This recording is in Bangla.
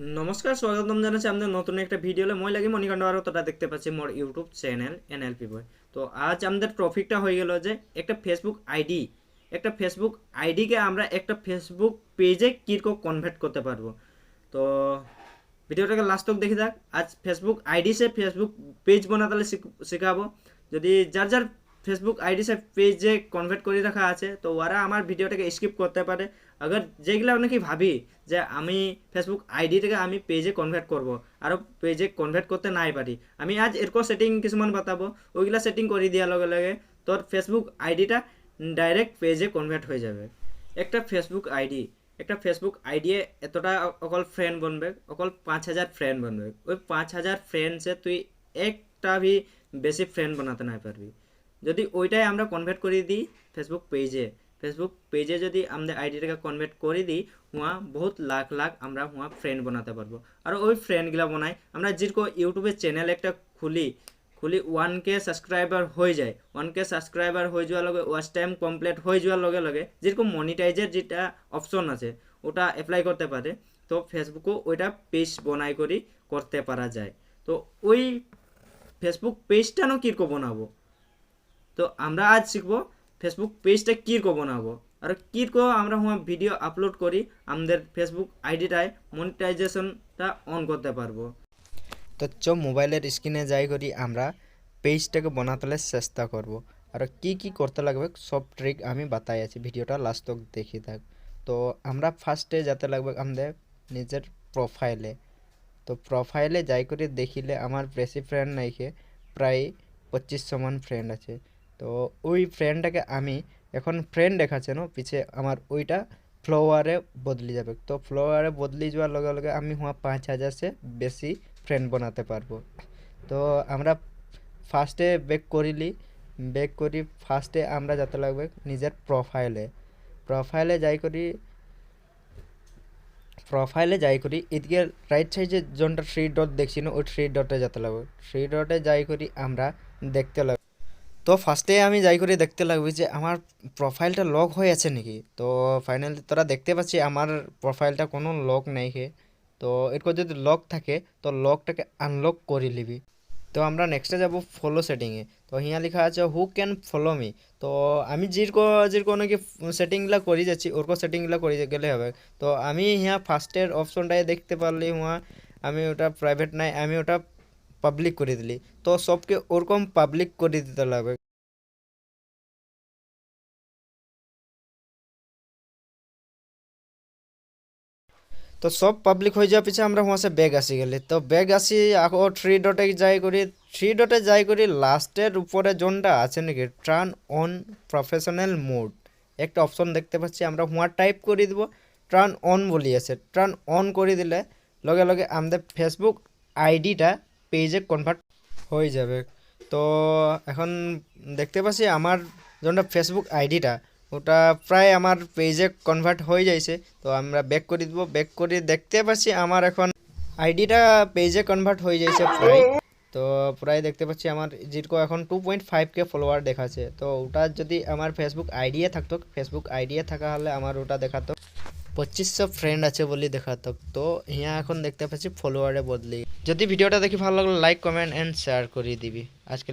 নমস্কার, স্বাগতম জানাচ্ছি আমাদের নতুন একটা ভিডিওলে। মই লাগি মণিকান্ত আর তোরা দেখতে পাচ্ছি মোর ইউটিউব চ্যানেল এনএলপি বয়। তো আজ আমাদের টপিকটা হয়ে গেল যে একটা ফেসবুক আইডিকে আমরা একটা ফেসবুক পেজে কীরকম কনভার্ট করতে পারবো। তো ভিডিওটাকে লাস্ট তক দেখে থাক। আজ ফেসবুক आईडी से फेसबुक पेज बनाते শেখাবো। যদি যার যার ফেসবুক আইডি সে পেজে কনভার্ট করে রাখা আছে তো ওরা আমার ভিডিওটাকে স্কিপ করতে পারে। আগর যেগুলো অনেকেই ভাবি যে আমি ফেসবুক আইডিটাকে আমি পেজে কনভার্ট করব আর পেজে কনভার্ট করতে নাই পারি, আমি আজ এরকম সেটিং কিছুমান বাতাবো। ওইগুলা সেটিং করে দেওয়ার লগে লগে তোর ফেসবুক আইডিটা ডাইরেক্ট পেজে কনভার্ট হয়ে যাবে। একটা ফেসবুক আইডি একটা ফেসবুক আইডি এতটা অকল ফ্রেন্ড বনবে, অকল 5,000 ফ্রেন্ড বনবে। ওই 5,000 ফ্রেন্ডসে তুই একটা ভি বেশি ফ্রেন্ড বানাতে না পারবি। যদি ওইটাই আমরা কনভার্ট করে দিই ফেসবুক পেজে যদি আমাদের আইডিটাকে কনভার্ট করে দিই, হুয়া বহুত লাখ লাখ আমরা হুয়া ফ্রেন্ড বানাতে পারবো। আর ওই ফ্রেন্ডগুলা বানাই আমরা যেরকম ইউটিউবে চ্যানেল একটা খুলি খুলি 1K সাবস্ক্রাইবার হয়ে যায়। 1K সাবস্ক্রাইবার হয়ে যাওয়ার লগে ওয়াচ টাইম কমপ্লিট হয়ে যাওয়ার লগে লগে যেরকম মনিটাইজের যেটা অপশন আছে ওটা অ্যাপ্লাই করতে পারে। তো ফেসবুকও ওইটা পেজ বনাই করি করতে পারা যায়। তো ওই ফেসবুক পেজটা না কীরকম বানাবো, তো আমরা আজ শিখবো ফেসবুক পেজটা কীরকম বানাবো আর কীরকম আমরা ভিডিও আপলোড করি আমাদের ফেসবুক আইডিটায় মনিটাইজেশনটা অন করতে পারবো। তো মোবাইলের স্ক্রিনে যাই করি আমরা পেজটাকে বানাতে চেষ্টা করব আর কি করতে লাগবে সব ট্রিক আমি বাতাই আছি, ভিডিওটা লাস্ট তক দেখি থাক। তো আমরা ফার্স্টে যেতে লাগবে আমাদের নিজের প্রোফাইলে। তো প্রোফাইলে যাই করে দেখিলে আমার বেশি ফ্রেন্ড নাইকে, প্রায় 2500 মান ফ্রেন্ড আছে। তো ওই ফ্রেন্ডটাকে আমি এখন ফ্রেন্ড দেখাচ্ছে না পিছে আমার ওইটা ফলোয়ারে বদলি যাবে। তো ফলোয়ারে বদলি যাওয়ার লগে লগে আমি হুয়া 5,000 সে বেশি ফ্রেন্ড বানাতে পারবো। তো আমরা ফার্স্টে ব্যাক করি ফার্স্টে আমরা যেতে লাগবে নিজের প্রোফাইলে যাই করি এদিকে রাইট সাইডে যোনটা থ্রি ডট দেখছি না ওই থ্রি ডটে যেতে লাগবে। থ্রি ডটে যাই করি আমরা দেখতে লাগবে। তো ফার্স্টে আমি যাই করে দেখতে লাগবে যে আমার প্রোফাইলটা লক হয়ে আছে নাকি। তো ফাইনালি তোরা দেখতে পাচ্ছি আমার প্রোফাইলটা কোনো লক নাই হে। তো এরপর যদি লক থাকে তো লকটাকে আনলক করে নিবি। তো আমরা নেক্সটে যাব ফলো সেটিংয়ে। তো হিয়া লেখা আছে হু ক্যান ফলো মি। তো আমি যেরকম নাকি সেটিংগুলো করে যাচ্ছি ওরকম সেটিংগুলো করে গেলে হবে। তো আমি হিয়া ফার্স্টের অপশনটায় দেখতে পারলি হুয়া আমি ওটা প্রাইভেট নাই আমি ওটা পাবলিক করে দিলি। তো সবকে ওরকম পাবলিক করে দিতে লাগবে। তো সব পাবলিক হয়ে যাওয়ার পিছিয়ে আমরা হুঁসে ব্যাগ আসি গেলে। তো ব্যাগ আসি আকৌ থ্রি ডটে যাই করি লাস্টের উপরে জোনটা আছে নাকি টার্ন অন প্রফেশনাল মোড একটা অপশন দেখতে পাচ্ছি, আমরা হুয়া টাইপ করে দিব টার্ন অন বলি আছে। টার্ন অন করে দিলে লগে লগে আমাদের ফেসবুক আইডিটা পেজে কনভার্ট হয়ে যাবে। তো এখন দেখতে পাচ্ছি আমার যেটা ফেসবুক আইডিটা ওটা প্রায় আমার পেজে কনভার্ট হয়ে যাইছে। তো আমরা ব্যাক করে দিব, ব্যাক করে দেখতে পাচ্ছি আমার এখন আইডিটা পেজে কনভার্ট হয়ে যাইছে প্রায়। তো প্রায় দেখতে পাচ্ছি আমার যেরকম এখন 2.5K ফলোয়ার দেখাচ্ছে। তো ওটা যদি আমার ফেসবুক আইডিয়া থাকা হলে আমার ওটা দেখাতো 2500 ফ্রেন্ড আছে বলে দেখাতো। তো হিয়া এখন দেখতে পাচ্ছি ফলোয়ারে বদলি। যদি ভিডিওটা দেখি ভালো লাগলে লাইক কমেন্ট এন্ড শেয়ার করে দিবি। আজকে